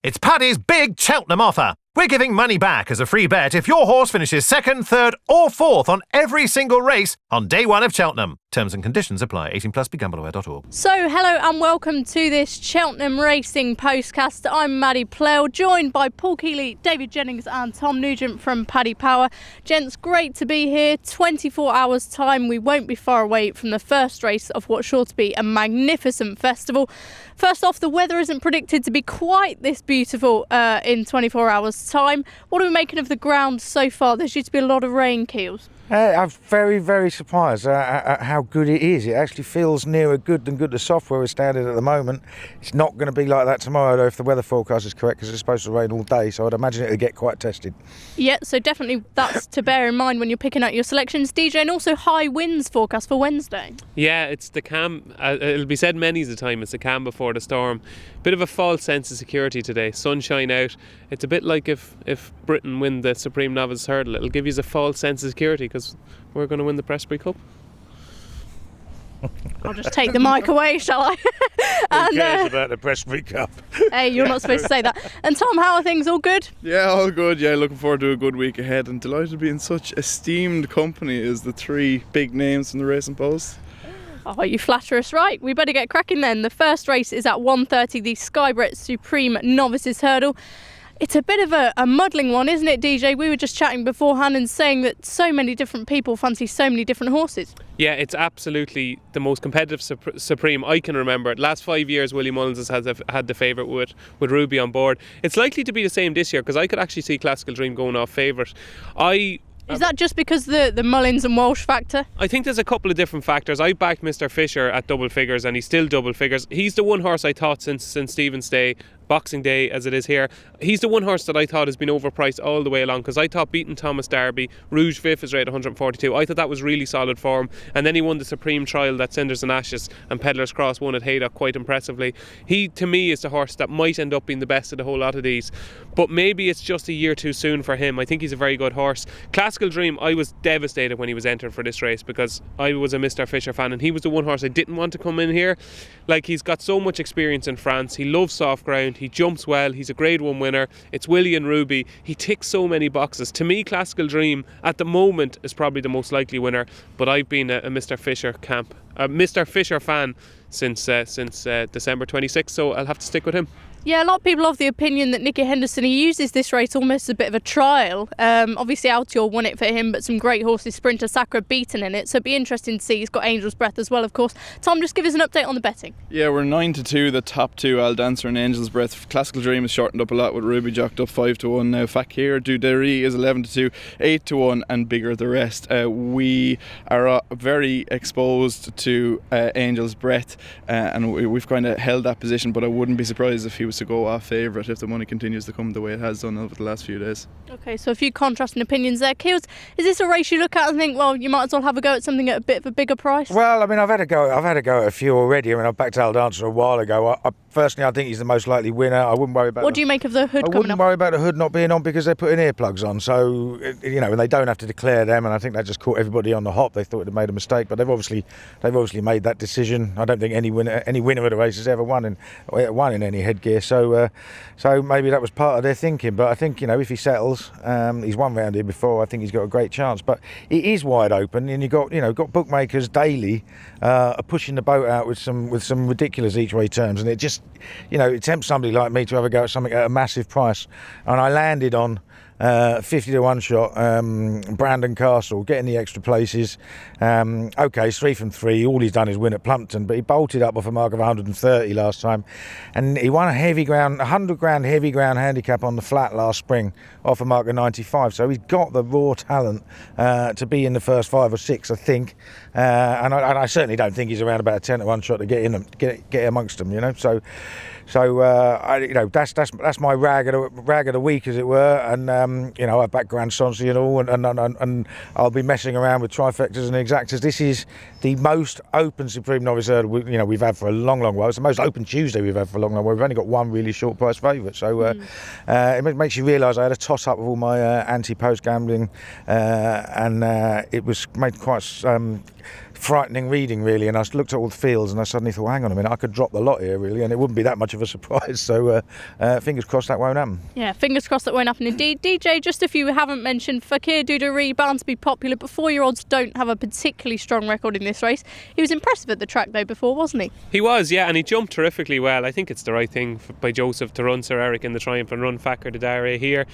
It's Paddy's big Cheltenham offer. We're giving money back as a free bet if your horse finishes second, third or fourth on every single race on day one of Cheltenham. Terms and conditions apply. 18+, begambleaware.org. So, hello and welcome to this Cheltenham Racing Postcast. I'm Maddie Plell, joined by Paul Keeley, David Jennings and Tom Nugent from Paddy Power. Gents, great to be here. 24 hours time. We won't be far away from the first race of what's sure to be a magnificent festival. First off, the weather isn't predicted to be quite this beautiful in 24 hours time. What are we making of the ground so far? There's due to be a lot of rain, Keels. I'm very, very surprised at how good it is. It actually feels nearer good than good. The software is standard at the moment. It's not going to be like that tomorrow, though, if the weather forecast is correct, because it's supposed to rain all day, so I'd imagine it'll get quite tested. Yeah, so definitely that's to bear in mind when you're picking out your selections, DJ, and also high winds forecast for Wednesday. Yeah, it's the calm. It'll be said many's the time, it's the calm before the storm. Bit of a false sense of security today. Sunshine out. It's a bit like if Britain win the Supreme Novices Hurdle, it'll give you a false sense of security because we're going to win the Presbytery Cup. I'll just take the mic away, shall I? Who cares about the Presbytery Cup? Hey, you're not supposed to say that. And Tom, how are things? All good? Yeah, all good. Yeah, looking forward to a good week ahead and delighted to be in such esteemed company as the three big names from the Racing Post. Oh, you flatter us, right? We better get cracking then. The first race is at 1:30, the Skybred Supreme Novices Hurdle. It's a bit of a muddling one, isn't it, DJ? We were just chatting beforehand and saying that so many different people fancy so many different horses. Yeah, it's absolutely the most competitive Supreme I can remember. Last 5 years, Willie Mullins has had the favourite with Ruby on board. It's likely to be the same this year because I could actually see Classical Dream going off favourite. Is that just because the Mullins and Walsh factor? I think there's a couple of different factors. I backed Mr. Fisher at double figures and he's still double figures. He's the one horse I thought since Stephen's Day, Boxing Day as it is here, he's the one horse that I thought has been overpriced all the way along because I thought beating Thomas Darby, Rouge Vif is rated 142. I thought that was really solid form, and then he won the Supreme Trial that Cinders and Ashes and Pedlar's Cross won at Haydock quite impressively. He to me is the horse that might end up being the best of the whole lot of these, but maybe it's just a year too soon for him. I think he's a very good horse. Classical Dream, I was devastated when he was entered for this race because I was a Mr. Fisher fan and he was the one horse I didn't want to come in here. Like, he's got so much experience in France, he loves soft ground, he jumps well, he's a grade 1 winner, it's Willie and Ruby, he ticks so many boxes. To me, Classical Dream at the moment is probably the most likely winner, but I've been a Mr. Fisher Mr. Fisher fan since December 26th, so I'll have to stick with him. Yeah, a lot of people have the opinion that Nicky Henderson, he uses this race almost as a bit of a trial. Obviously Altior won it for him, but some great horses, Sprinter Sacra beaten in it, so it'd be interesting to see. He's got Angel's Breath as well, of course. Tom, just give us an update on the betting. Yeah, we're 9-2, the top two, Al Dancer and Angel's Breath. Classical Dream is shortened up a lot with Ruby jocked up 5-1 now. Fakir Duderie is 11-2, 8-1 and bigger the rest. We are very exposed to Angel's Breath and we've kind of held that position, but I wouldn't be surprised if he was to go off favourite if the money continues to come the way it has done over the last few days. Okay, so a few contrasting opinions there. Keels, is this a race you look at and think, well, you might as well have a go at something at a bit of a bigger price? Well, I mean, I've had a go at a few already. I mean, I backed Al Dancer a while ago. Personally, I think he's the most likely winner. I wouldn't worry about. What do you make of the hood coming up? I wouldn't worry about the hood not being on because they're putting earplugs on, so and they don't have to declare them. And I think they just caught everybody on the hop. They thought they'd made a mistake, but they've obviously made that decision. I don't think any winner of the race has ever won in any headgear. So maybe that was part of their thinking. But I think if he settles, he's won round here before. I think he's got a great chance. But it is wide open, and you've got bookmakers daily are pushing the boat out with some ridiculous each way terms, and it just it tempts somebody like me to have a go at something at a massive price. And I landed on 50-1 shot, Brandon Castle, getting the extra places. Okay, it's 3 from 3. All he's done is win at Plumpton, but he bolted up off a mark of 130 last time, and he won a 100 grand heavy ground handicap on the flat last spring off a mark of 95. So he's got the raw talent to be in the first 5 or 6, I think. And I certainly don't think he's around about a 10-1 shot to get amongst them. So that's my rag of the week, as it were, and I back Grand Sonsi and all, and I'll be messing around with trifectas and exactas. This is the most open Supreme Novice Hurdle we've had for a long while. It's the most open Tuesday we've had for a long while. We've only got one really short price favourite, so it makes you realise I had a toss up with all my anti-post gambling, and it was made quite frightening reading, really. And I looked at all the fields and I suddenly thought, hang on a minute, I could drop the lot here, really, and it wouldn't be that much of a surprise. So fingers crossed that won't happen. Yeah, fingers crossed that won't happen indeed. DJ, just if you haven't mentioned, Fakir Duderie, bound to be popular, but 4-year-olds don't have a particularly strong record in this race. He was impressive at the track, though, before, wasn't he? He was, yeah, and he jumped terrifically well. I think it's the right thing by Joseph to run Sir Eric in the Triumph and run Fakir Duderie here.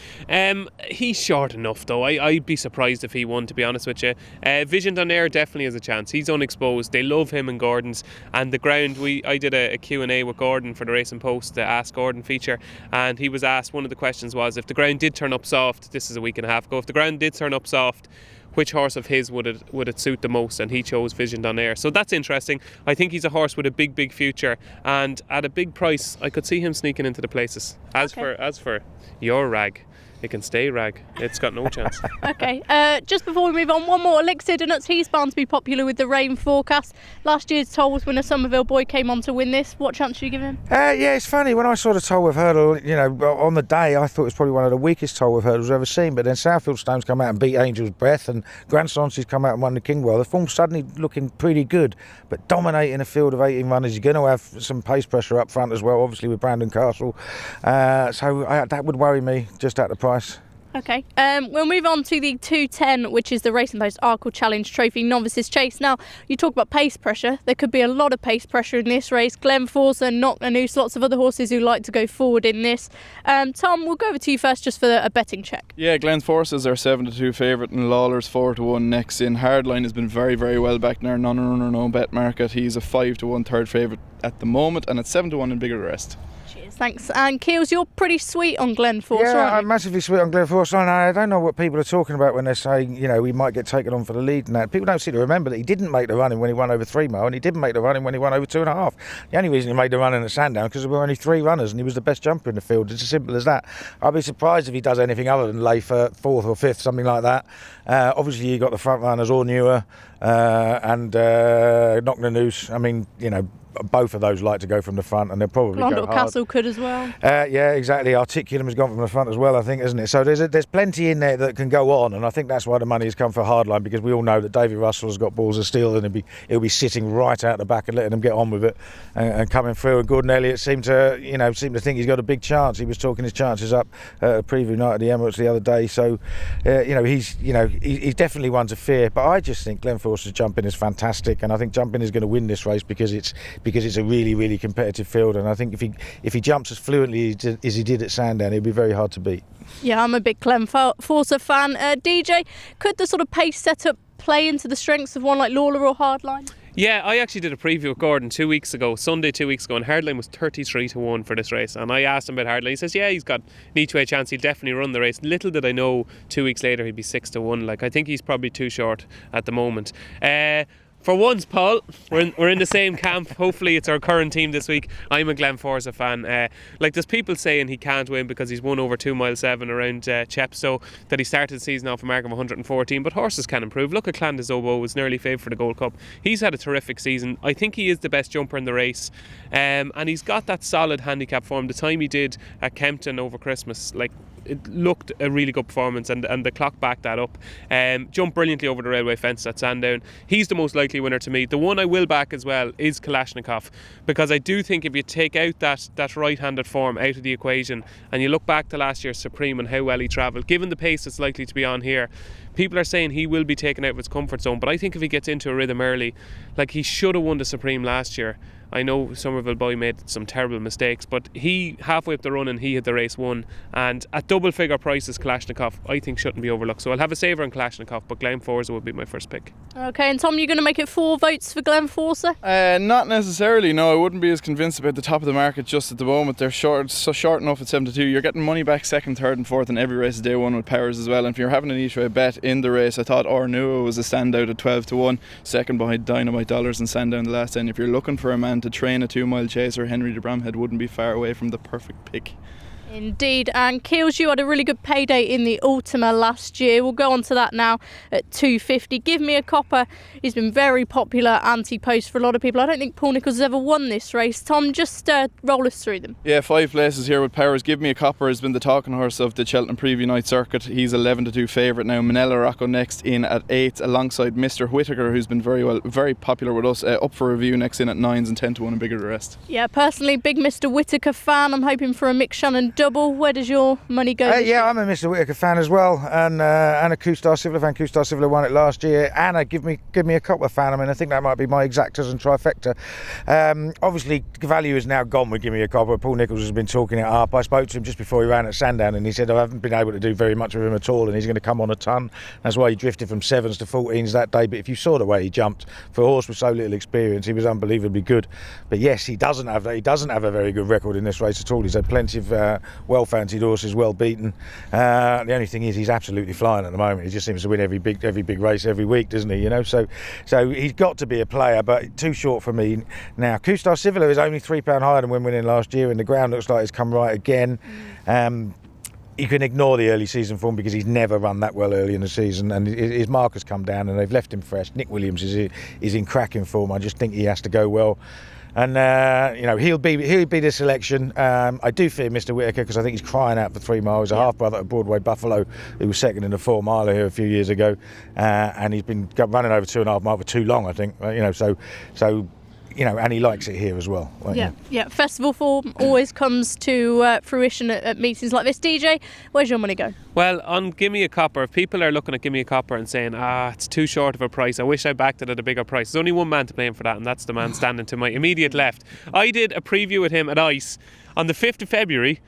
He's short enough, though. I'd be surprised if he won, to be honest with you. Vision Donaire definitely has a chance. He's unexposed. They love him and Gordon's. And the ground, I did a Q&A with Gordon for the Racing Post, the Ask Gordon feature, and he was asked, one of the questions was, if the ground did turn up soft, this is a week and a half ago, if the ground did turn up soft, which horse of his would it suit the most? And he chose Vision Donaire. So that's interesting. I think he's a horse with a big future, and at a big price I could see him sneaking into the places. As for your rag, it can stay rag. It's got no chance. Okay, just before we move on, one more. Elixir Donuts, he's bound to be popular with the rain forecast. Last year's Tolworth winner Somerville Boy came on to win this. What chance do you give him? Yeah, it's funny, when I saw the Tolworth hurdle, on the day I thought it was probably one of the weakest Tolworth hurdles I've ever seen, but then Southfield Stone's come out and beat Angel's Breath, and Grand Sansi's come out and won the Kingwell. The form's suddenly looking pretty good, but dominating a field of 18 runners. You're going to have some pace pressure up front as well, obviously with Brandon Castle, so that would worry me just at the price. Okay, we'll move on to the 210, which is the Racing Post Arkle Challenge Trophy Novices Chase. Now, you talk about pace pressure. There could be a lot of pace pressure in this race. Glenforsa, Knocknanews, lots of other horses who like to go forward in this. Tom, we'll go over to you first just for a betting check. Yeah, Glenforsa is our 7-2 favourite and Lawler's 4-1 next in. Hardline has been very, very well back in our non-runner, no bet market. He's a 5-1 third favourite at the moment, and it's 7-1 in bigger the rest. Cheers, thanks. And Keels, you're pretty sweet on Glenforsa, Yeah, aren't you? I'm massively sweet on Glenforsa. I don't know what people are talking about when they're saying, we might get taken on for the lead and that. People don't seem to remember that he didn't make the running when he won over 3 mile, and he didn't make the running when he won over 2.5. The only reason he made the running at Sandown because there were only 3 runners and he was the best jumper in the field. It's as simple as that. I'd be surprised if he does anything other than lay for 4th or 5th, something like that. Obviously, you got the front runners, All Newer and Knocknanews. I mean, both of those like to go from the front, and they'll probably go hard. Castle could as well. Yeah, exactly. Articulum has gone from the front as well, I think, isn't it? So there's plenty in there that can go on, and I think that's why the money has come for Hardline, because we all know that David Russell has got balls of steel, and he'll be sitting right out the back and letting them get on with it and coming through. And Gordon Elliott seemed to think he's got a big chance. He was talking his chances up at a preview night at the Emirates the other day. So he's definitely one to fear. But I just think Glenforsa's jumping is fantastic, and I think jumping is going to win this race because it's a really, really competitive field, and I think if he jumps as fluently as he did at Sandown, he'll be very hard to beat. Yeah, I'm a big Glenforsa fan. DJ, could the sort of pace setup play into the strengths of one like Lawler or Hardline? Yeah, I actually did a preview with Gordon 2 weeks ago, Sunday 2 weeks ago, and Hardline was 33-1 for this race. And I asked him about Hardline. He says, yeah, he's got an each way chance. He'll definitely run the race. Little did I know 2 weeks later he'd be 6-1. I think he's probably too short at the moment. For once, Paul, we're in the same camp. Hopefully it's our current team this week. I'm a Glenforsa fan. There's people saying he can't win because he's won over 2 mile 7 around Chepstow, that he started the season off a mark of 114, but horses can improve. Look at Clan de Zobo, was nearly favoured for the Gold Cup. He's had a terrific season. I think he is the best jumper in the race, and he's got that solid handicap form. The time he did at Kempton over Christmas, it looked a really good performance, and the clock backed that up. Jumped brilliantly over the railway fence at Sandown. He's the most likely winner to me. The one I will back as well is Kalashnikov, because I do think if you take out that right-handed form out of the equation and you look back to last year's Supreme and how well he travelled, given the pace that's likely to be on here, people are saying he will be taken out of his comfort zone. But I think if he gets into a rhythm early, he should have won the Supreme last year. I know Somerville Boy made some terrible mistakes, but he, halfway up the run, and he had the race won. And at double figure prices, Kalashnikov, I think, shouldn't be overlooked. So I'll have a saver on Kalashnikov, but Glenforsa would be my first pick. Okay, and Tom, you're going to make it 4 votes for Glenforsa? Not necessarily, no. I wouldn't be as convinced about the top of the market just at the moment. They're short enough at 7-2. You're getting money back 2nd, 3rd and 4th in every race day 1 with Powers as well. And if you're having an each way bet in the race, I thought Ornua was a standout at 12-1, second behind Dynamite Dollars and Sandown the last 10. If you're looking for a man to train a 2 mile chaser, Henry de Bramhead wouldn't be far away from the perfect pick. Indeed, and Keels, you had a really good payday in the Ultima last year. We'll go on to that now at $2.50. Give Me a Copper. He's been very popular anti-post for a lot of people. I don't think Paul Nicholls has ever won this race. Tom, just roll us through them. Yeah, 5 places here with powers. Give Me a Copper has been the talking horse of the Cheltenham Preview Night circuit. He's 11-2 favourite now. Manila Rocco next in at 8, alongside Mr. Whittaker, who's been very popular with us. Up for review next in at 9s and 10-1 and bigger the rest. Yeah, personally, big Mr. Whittaker fan. I'm hoping for a Mick Shannon double. Where does your money go? Yeah, I'm a Mr. Whittaker fan as well, and a Q-Star Civil fan. Q-Star Civil won it last year, and a Give Me a Copper fan. I mean, I think that might be my exactas and trifecta. Obviously, value is now gone with Give Me a Copper. Paul Nicholls has been talking it up. I spoke to him just before he ran at Sandown, and he said I haven't been able to do very much with him at all, and he's going to come on a ton. That's why he drifted from 7s to 14s that day. But if you saw the way he jumped for a horse with so little experience, he was unbelievably good. But yes, he doesn't have a very good record in this race at all. He's had plenty of well-fancied horses, well beaten. The only thing is he's absolutely flying at the moment. He just seems to win every big race every week, doesn't he? You know, so he's got to be a player, but too short for me now. Q-Star Civil is only £3 higher than when winning last year, and the ground looks like it's come right again. You can ignore the early season form because he's never run that well early in the season, and his mark has come down and they've left him fresh. Nick Williams is in cracking form. I just think he has to go well. And he'll be the selection. I do fear Mr. Whittaker because I think he's crying out for 3 miles. A half brother of Broadway Buffalo, who was second in the 4 miler here a few years ago, and he's been running over 2.5 miles for too long, I think. And he likes it here as well. Yeah. Festival form always comes to fruition at meetings like this. DJ, where's your money go? Well, on Give Me a Copper, if people are looking at Give Me a Copper and saying, it's too short of a price, I wish I backed it at a bigger price. There's only one man to blame for that, and that's the man standing to my immediate left. I did a preview with him at ICE on the 5th of February,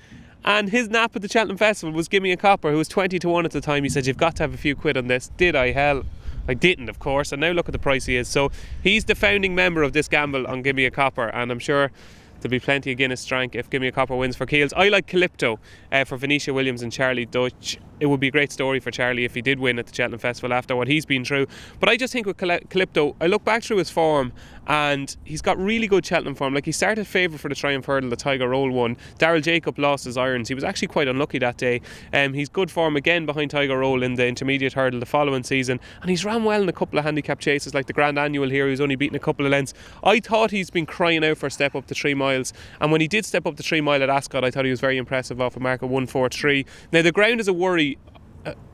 and his nap at the Cheltenham Festival was Give Me a Copper, who was 20-1 at the time. He said, you've got to have a few quid on this. Did I? Hell, I didn't, of course, and now look at the price he is. So he's the founding member of this gamble on Give Me a Copper, and I'm sure there'll be plenty of Guinness drank if Give Me a Copper wins for Keels. I like Calypto for Venetia Williams and Charlie Dutch. It would be a great story for Charlie if he did win at the Cheltenham Festival after what he's been through. But I just think with Calypto, I look back through his form and he's got really good Cheltenham form. Like, he started favourite for the Triumph Hurdle, the Tiger Roll won. Daryl Jacob lost his irons. He was actually quite unlucky that day. He's good form again behind Tiger Roll in the Intermediate Hurdle the following season. And he's ran well in a couple of handicap chases like the Grand Annual here. He's only beaten a couple of lengths. I thought he's been crying out for a step up to 3 miles. And when he did step up to 3 mile at Ascot, I thought he was very impressive off a mark of 1:43. Now, the ground is a worry.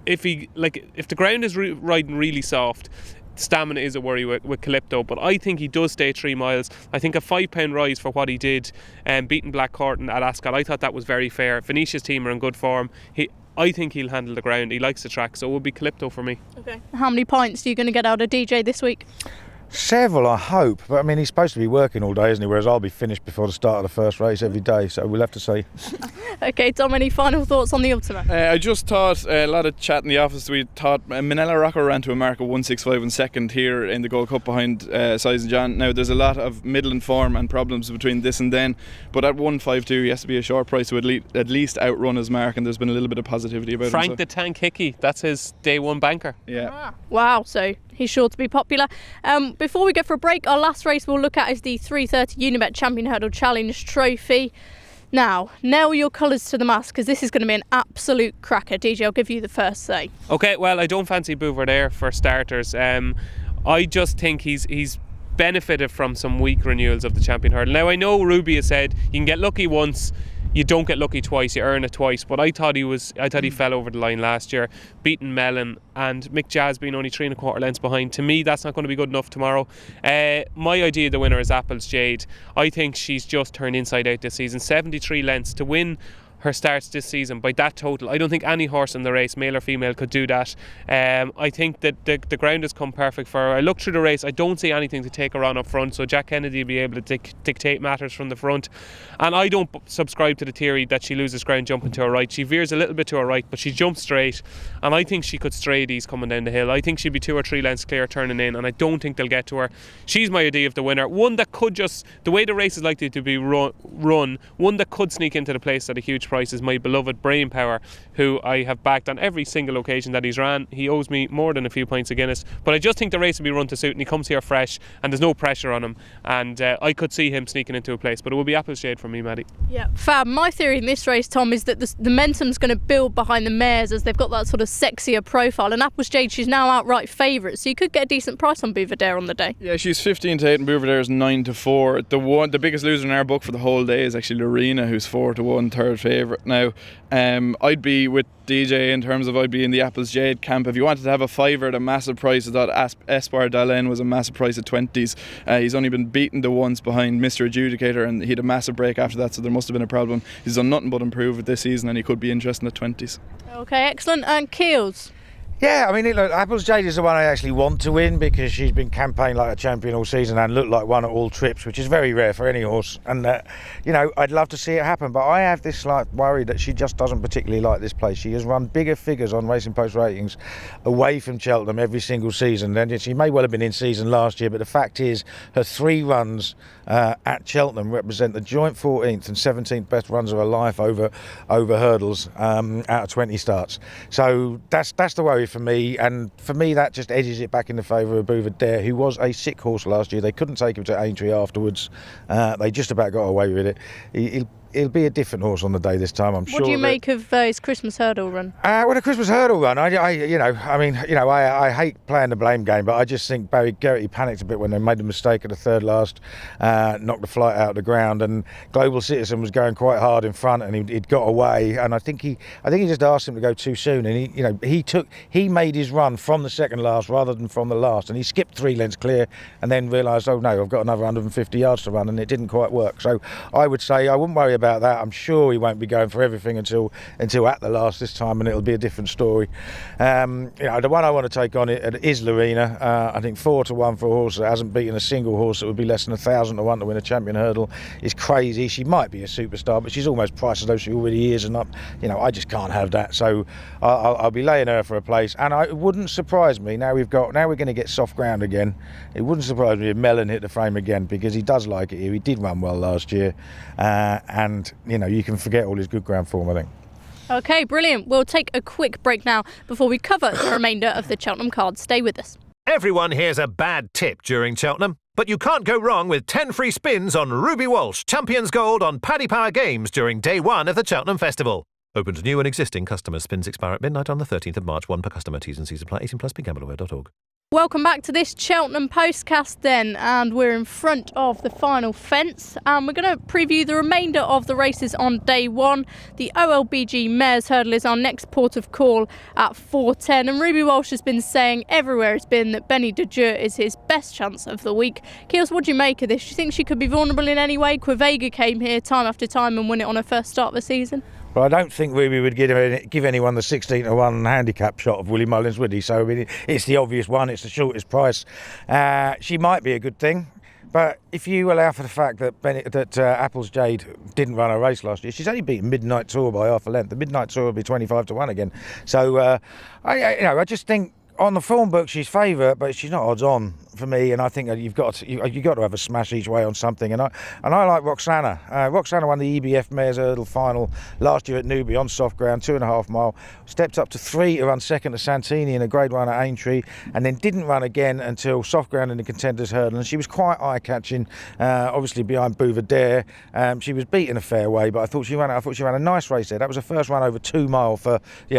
If the ground is riding really soft, stamina is a worry with Calypto, but I think he does stay 3 miles. I think a £5 rise for what he did, beating Black Curtain at Ascot, I thought that was very fair. Venetia's team are in good form. I think he'll handle the ground. He likes the track, so it would be Calypto for me. Okay. How many pints are you going to get out of DJ this week? Several, I hope. But I mean, he's supposed to be working all day, isn't he? Whereas I'll be finished before the start of the first race every day. So we'll have to see. Okay, Tom, any final thoughts on the Ultima? I just thought, a lot of chat in the office, we thought Manila Rocco ran to a mark of 165 in second here in the Gold Cup behind Size and John. Now, there's a lot of midland form and problems between this and then, but at 152 he has to be a short price to at least outrun his mark, and there's been a little bit of positivity about Frank him. the Tank Hickey, that's his day one banker. Yeah. Wow, so he's sure to be popular. Before we go for a break, our last race we'll look at is the 3:30 Unibet Champion Hurdle Challenge Trophy. Now, nail your colours to the mast, because this is going to be an absolute cracker. DJ, I'll give you the first say. Okay, well, I don't fancy Bouvardere for starters. I just think he's benefited from some weak renewals of the Champion Hurdle. Now, I know Ruby has said you can get lucky once, you don't get lucky twice, you earn it twice, but I thought he fell over the line last year, beating Mellon, and Mick Jazz being only 3 1/4 lengths behind. To me, that's not going to be good enough tomorrow. My idea of the winner is Apple's Jade. I think she's just turned inside out this season. 73 lengths to win her starts this season by that total. I don't think any horse in the race, male or female, could do that. I think that the ground has come perfect for her. I looked through the race, I don't see anything to take her on up front, so Jack Kennedy will be able to dictate matters from the front. And I don't subscribe to the theory that she loses ground jumping to her right. She veers a little bit to her right, but she jumps straight, and I think she could stray these coming down the hill. I think she'd be 2 or 3 lengths clear turning in, and I don't think they'll get to her. She's my idea of the winner. One that could just, the way the race is likely to be run, one that could sneak into the place at a huge price is my beloved Brain Power, who I have backed on every single occasion that he's ran. He owes me more than a few pints of Guinness, but I just think the race will be run to suit, and he comes here fresh and there's no pressure on him, and I could see him sneaking into a place, but it will be Appleshade from me, Maddie. Yeah, fab. My theory in this race, Tom, is that the momentum's going to build behind the mares as they've got that sort of sexier profile, and Appleshade, she's now outright favourite, so you could get a decent price on Belvedere on the day. Yeah, she's 15-8 and Belvedere is 9-4. The biggest loser in our book for the whole day is actually Lorena, who's 4-1, third favourite. Now, I'd be with DJ in terms of I'd be in the Appleshade camp. If you wanted to have a fiver at a massive price, I thought Espoir Dalen was a massive price at 20s. He's only been beaten the once behind Mr. Adjudicator, and he had a massive break after that, so there must have been a problem. He's done nothing but improve it this season, and he could be interesting at 20s. Okay, excellent. And Keels? Yeah, I mean, look, Appleshade is the one I actually want to win because she's been campaigned like a champion all season and looked like one at all trips, which is very rare for any horse. And, I'd love to see it happen, but I have this slight worry that she just doesn't particularly like this place. She has run bigger figures on Racing Post ratings away from Cheltenham every single season. And she may well have been in season last year, but the fact is her 3 runs at Cheltenham represent the joint 14th and 17th best runs of her life over hurdles out of 20 starts. So that's the worry for me, and for me that just edges it back in the favour of Belvedere, who was a sick horse last year. They couldn't take him to Aintree afterwards. They just about got away with it. He'll be a different horse on the day this time, I'm sure. What do you make of his Christmas hurdle run? Well, the Christmas hurdle run, I hate playing the blame game, but I just think Barry Geraghty panicked a bit when they made the mistake at the third last, knocked the flight out of the ground, and Global Citizen was going quite hard in front, and he'd got away, and I think he just asked him to go too soon, and he made his run from the second last rather than from the last, and he skipped 3 lengths clear, and then realised, oh no, I've got another 150 yards to run, and it didn't quite work. So I would say I wouldn't worry about that. I'm sure he won't be going for everything until at the last this time, and it'll be a different story. The one I want to take on it is Lorena. I think 4-1 for a horse that hasn't beaten a single horse that would be less than 1,000-1 to win a champion hurdle is crazy. She might be a superstar, but she's almost priced as though she already is, and I just can't have that. So I'll be laying her for a place, and it wouldn't surprise me. Now we're going to get soft ground again. It wouldn't surprise me if Mellon hit the frame again, because he does like it here. He did run well last year, and you can forget all his good ground form, I think. Okay, brilliant. We'll take a quick break now before we cover the remainder of the Cheltenham card. Stay with us. Everyone hears a bad tip during Cheltenham, but you can't go wrong with 10 free spins on Ruby Walsh, Champions Gold on Paddy Power Games during day 1 of the Cheltenham Festival. Open to new and existing customers. Spins expire at midnight on the 13th of March. 1 per customer. T's and C's apply. 18+ BeGambleAware.org. Welcome back to this Cheltenham Postcast then, and we're in front of the final fence, and we're going to preview the remainder of the races on day 1. The OLBG Mares Hurdle is our next port of call at 4:10, and Ruby Walsh has been saying everywhere it's been that Benny de Jure is his best chance of the week. Keels, what do you make of this? Do you think she could be vulnerable in any way? Quivega came here time after time and won it on her first start of the season. Well, I don't think Ruby would give anyone the 16-1 handicap shot of Willie Mullins, would he? So, I mean, it's the obvious one. It's the shortest price. She might be a good thing. But if you allow for the fact that Appleshade didn't run a race last year, she's only beaten Midnight Tour by half a length. The Midnight Tour will be 25-1 again. So, I just think on the form book she's favourite, but she's not odds on for me. And I think you've got to have a smash each way on something. And I like Roxana. Roxana won the EBF Mares Hurdle final last year at Newby on soft ground, 2.5 mile. Stepped up to 3 to run second to Santini in a Grade 1 at Aintree, and then didn't run again until soft ground in the Contenders Hurdle. And she was quite eye-catching, obviously behind Belvedere. She was beaten a fair way, but I thought she ran a nice race there. That was her first run over 2 mile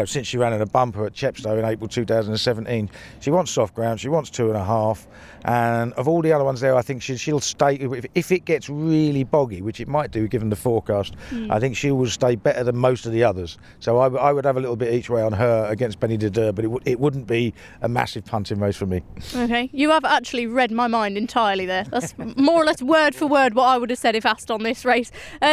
since she ran in a bumper at Chepstow in April 2017. She wants soft ground. She wants 2.5. And of all the other ones there, I think she'll stay. If it gets really boggy, which it might do given the forecast, I think she will stay better than most of the others. So I would have a little bit each way on her against Benny de Jure, but it wouldn't be a massive punting race for me. Okay, you have actually read my mind entirely there. That's more or less word for word what I would have said if asked on this race.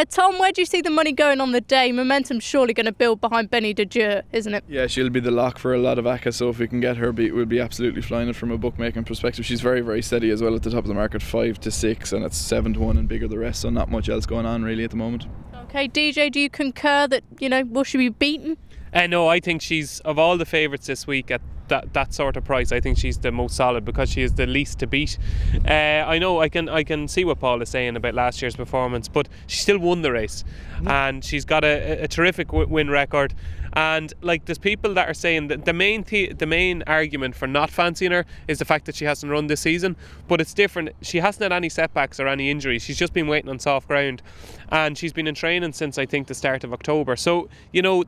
Tom, where do you see the money going on the day? Momentum's surely going to build behind Benny de Jure, isn't it? Yeah, she'll be the lock for a lot of ACCA, so if we can get her beat, we'll be absolutely flying it from a bookmaking perspective. She's very, very steady as well at the top of the market, 5-6, and it's 7-1 and bigger the rest, so not much else going on really at the moment. Okay, DJ, do you concur that, will she be beaten? No, I think she's, of all the favourites this week at that sort of price, I think she's the most solid because she is the least to beat. I know I can see what Paul is saying about last year's performance, but she still won the race, and she's got a terrific win record. And like, there's people that are saying that the main argument for not fancying her is the fact that she hasn't run this season, but it's different. She hasn't had any setbacks or any injuries. She's just been waiting on soft ground, and she's been in training since I think the start of October. So, you know,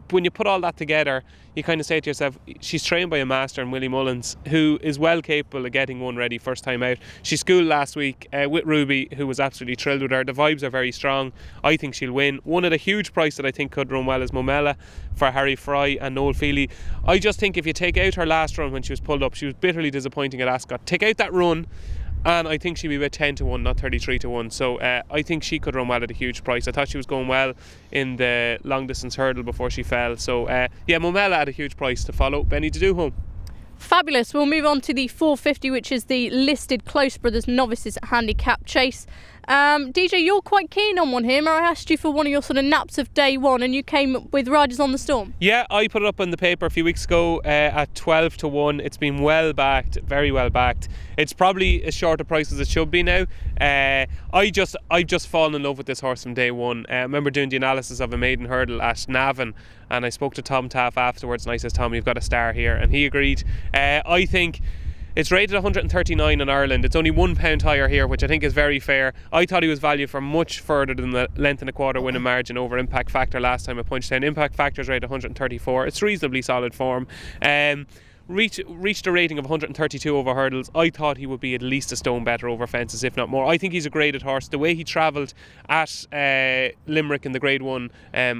when you put all that together, you kind of say to yourself, she's trained by a master in Willie Mullins, who is well capable of getting one ready first time out. She schooled last week with Ruby, who was absolutely thrilled with her. The vibes are very strong. I think she'll win. One at a huge price that I think could run well is Momella for Harry Fry and Noel Feely. I just think if you take out her last run when she was pulled up, she was bitterly disappointing at Ascot. Take out that run, and I think she'd be about 10 to 1, not 33 to 1. So I think she could run well at a huge price. I thought she was going well in the long distance hurdle before she fell. So Momella at a huge price to follow. Benny, to do home. Fabulous. We'll move on to the 450, which is the listed Close Brothers Novices handicap chase. DJ, you're quite keen on one here. I asked you for one of your sort of naps of day one, and you came with Riders on the Storm. Yeah, I put it up in the paper a few weeks ago at 12 to 1. It's been well backed, very well backed. It's probably as short a price as it should be now. I've just fallen in love with this horse from day one. I remember doing the analysis of a maiden hurdle at Navan, and I spoke to Tom Taff afterwards, and I said, Tom, you've got a star here, and he agreed. I think it's rated 139 in Ireland. It's only £1 higher here, which I think is very fair. I thought he was valued for much further than the length and a quarter winning margin over Impact Factor last time at Punchestown. Impact Factor's rated 134. It's reasonably solid form. Reached a rating of 132 over hurdles. I thought he would be at least a stone better over fences, if not more. I think he's a graded horse. The way he travelled at Limerick in the Grade 1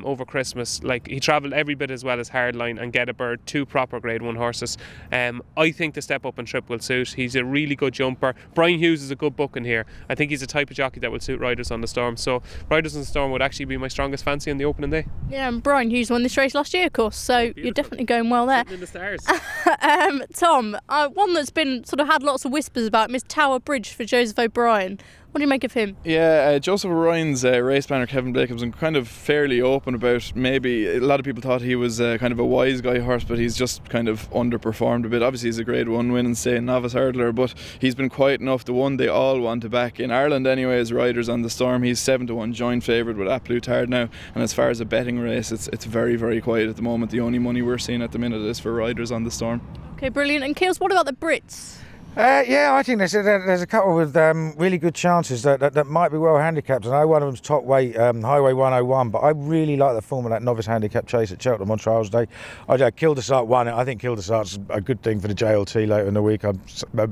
over Christmas, like, he travelled every bit as well as Hardline and Get a Bird, 2 proper Grade 1 horses. I think the step up and trip will suit. He's a really good jumper. Brian Hughes is a good booking here. I think he's the type of jockey that will suit Riders on the Storm. So Riders on the Storm would actually be my strongest fancy on the opening day. Yeah, and Brian Hughes won this race last year, of course, so beautiful. You're definitely going well there. In the stars. Tom, one that's been sort of had lots of whispers about him is Tower Bridge for Joseph O'Brien. What do you make of him? Yeah, Joseph O'Brien's race planner Kevin Blake was kind of fairly open about, maybe a lot of people thought he was kind of a wise guy horse, but he's just kind of underperformed a bit. Obviously he's a Grade 1 win and stay novice hurdler, but he's been quiet enough. The one they all want to back in Ireland anyway is Riders on the Storm. He's 7 to 1 joint favourite with Aplutard now, and as far as a betting race, it's very, very quiet at the moment. The only money we're seeing at the minute is for Riders on the Storm. Okay, brilliant. And Keels, what about the Brits? Yeah, I think there's a couple with really good chances that might be well handicapped. I know one of them's top weight, Highway 101, but I really like the form of that novice handicap chase at Cheltenham on Trials Day. Kildesart won it. I think Kildesart's a good thing for the JLT later in the week. I'm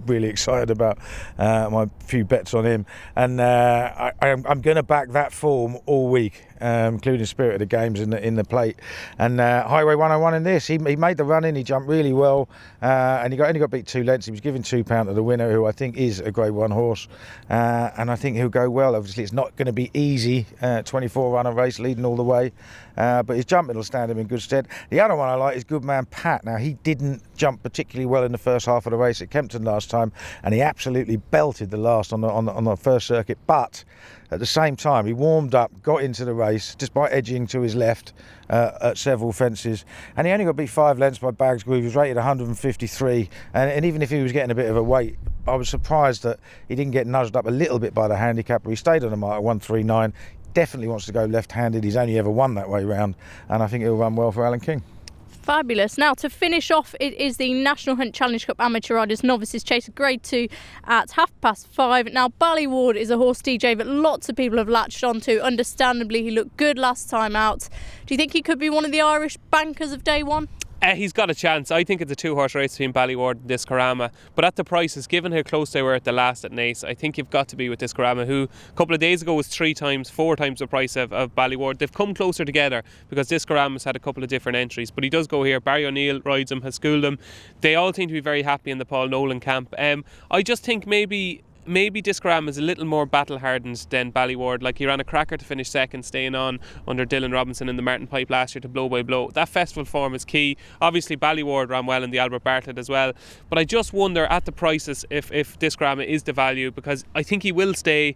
really excited about my few bets on him, and I'm going to back that form all week, including Spirit of the Games in the plate. And Highway 101 in this, he made the run in, he jumped really well, and he only got beat 2 lengths. He was given £2 to the winner, who I think is a Grade 1 horse, and I think he'll go well. Obviously it's not going to be easy, 24 runner race leading all the way, but his jumping will stand him in good stead. The other one I like is Goodman Pat. Now, he didn't jump particularly well in the first half of the race at Kempton last time, and he absolutely belted the last on the first circuit, but at the same time he warmed up, got into the race despite edging to his left at several fences, and he only got beat 5 lengths by Bags Groove. He was rated 153, and even if he was getting a bit of a weight, I was surprised that he didn't get nudged up a little bit by the handicapper. He stayed on the mark at 139. Definitely wants to go left-handed. He's only ever won that way round, and I think he'll run well for Alan King. Fabulous. Now, to finish off, it is the National Hunt Challenge Cup Amateur Riders Novices Chase Grade 2 at 5:30. Now, Ballyward is a horse, DJ, that lots of people have latched onto. Understandably, he looked good last time out. Do you think he could be one of the Irish bankers of day one? He's got a chance. I think it's a 2-horse race between Ballyward and Discorama, but at the prices, given how close they were at the last at Naas, I think you've got to be with Discorama, who a couple of days ago was 4 times the price of Ballyward. They've come closer together because Discorama's had a couple of different entries, but he does go here. Barry O'Neill rides him, has schooled him. They all seem to be very happy in the Paul Nolan camp. I just think maybe Discorama is a little more battle hardened than Ballyward. Like, he ran a cracker to finish second, staying on under Dylan Robinson in the Martin Pipe last year to blow by blow. That festival form is key. Obviously Ballyward ran well in the Albert Bartlett as well, but I just wonder at the prices if Discorama is the value, because I think he will stay,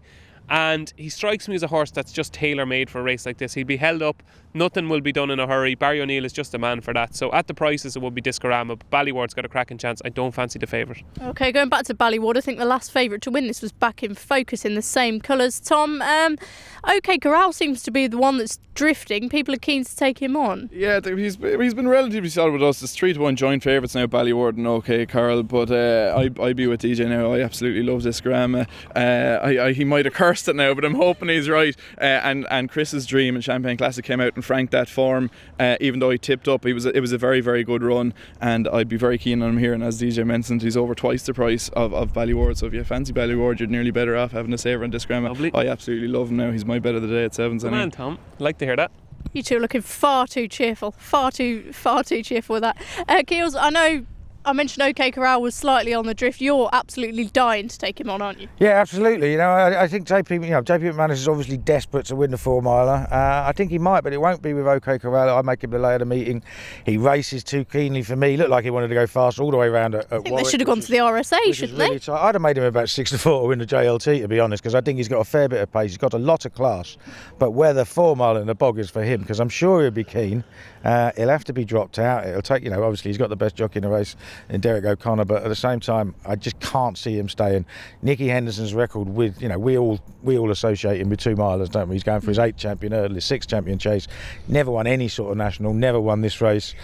and he strikes me as a horse that's just tailor-made for a race like this. He'd be held up Nothing will be done in a hurry. Barry O'Neill is just a man for that. So at the prices, it would be Discorama. But Ballyward's got a cracking chance. I don't fancy the favourite. Okay, going back to Ballyward, I think the last favourite to win this was Back in Focus in the same colours. Tom, OK Corral seems to be the one that's drifting. People are keen to take him on. Yeah, he's been relatively solid with us. It's 3-1 joint favourites now, Ballyward and OK Carl. But I'd be with DJ now. I absolutely love Discorama. He might have cursed it now, but I'm hoping he's right. And Chris's Dream and Champagne Classic came out and franked that form, even though he tipped up. It was a very, very good run, and I'd be very keen on him here. And as DJ mentioned, he's over twice the price of Ballyward, so if you fancy Ballyward, you're nearly better off having a saver on Discorama. Lovely. I absolutely love him now. He's my bet of the day at sevens. Come on, Tom. Like to hear that. You two are looking far too cheerful. Far too cheerful with that. Keels, I know I mentioned OK Corral was slightly on the drift. You're absolutely dying to take him on, aren't you? Yeah, absolutely. You know, I think JP McManus is obviously desperate to win the 4 miler. I think he might, but it won't be with OK Corral. I make him the lay of the meeting. He races too keenly for me. He looked like he wanted to go fast all the way around at Warwick. They should have gone to the RSA, shouldn't they? I'd have made him about 6 to 4 to win the JLT, to be honest, because I think he's got a fair bit of pace. He's got a lot of class. But where the 4 mile in the bog is for him, because I'm sure he'll be keen. He'll have to be dropped out. It'll take, obviously he's got the best jockey in the race in Derek O'Connor, but at the same time, I just can't see him staying. Nicky Henderson's record with, we all associate him with 2 milers, don't we? He's going for his 8th champion hurdle, his 6th champion chase. Never won any sort of national, never won this race.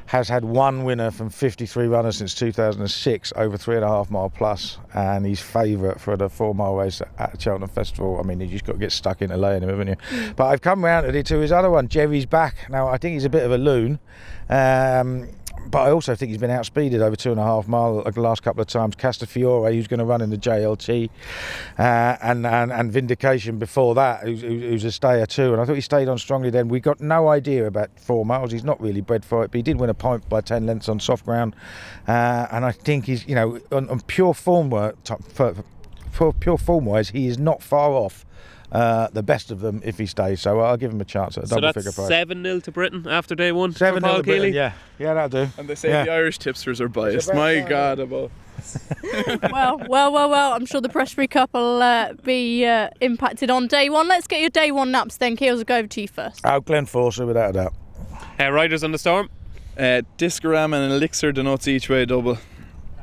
Has had 1 winner from 53 runners since 2006, over 3.5 mile plus, and he's favourite for the 4 mile race at the Cheltenham Festival. I mean, you just got to get stuck into laying him, haven't you? But I've come round to his other one, Jerry's Back. Now, I think he's a bit of a loon. But I also think he's been outspeeded over 2.5 mile the last couple of times. Castafiore, who's going to run in the JLT, and Vindication before that, who's a stayer too. And I thought he stayed on strongly then. We got no idea about 4 miles. He's not really bred for it, but he did win a point by 10 lengths on soft ground. And I think he's, on pure form work, for pure form wise, he is not far off the best of them if he stays, so I'll give him a chance at a double figure price. So that's 7-0 to Britain after day 1 7-0 for Paul to Britain, Keeley? Yeah, that'll do. And they say the Irish tipsters are biased. My God, above. Well, I'm sure the Prestbury Cup will be impacted on day 1. Let's get your day 1 naps then. Keels, will go over to you first. Out Glenforsa, without a doubt. Riders on the Storm? Discorama and Elixir, the nuts each way double.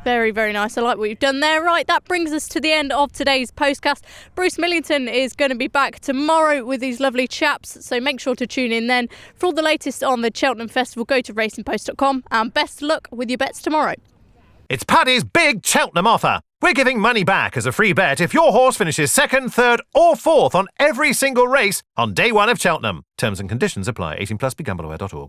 Very, very nice. I like what you've done there. Right, that brings us to the end of today's postcast. Bruce Millington is going to be back tomorrow with these lovely chaps, so make sure to tune in then. For all the latest on the Cheltenham Festival, go to racingpost.com, and best of luck with your bets tomorrow. It's Paddy's big Cheltenham offer. We're giving money back as a free bet if your horse finishes 2nd, 3rd or 4th on every single race on day 1 of Cheltenham. Terms and conditions apply. 18+, begambleaware.org.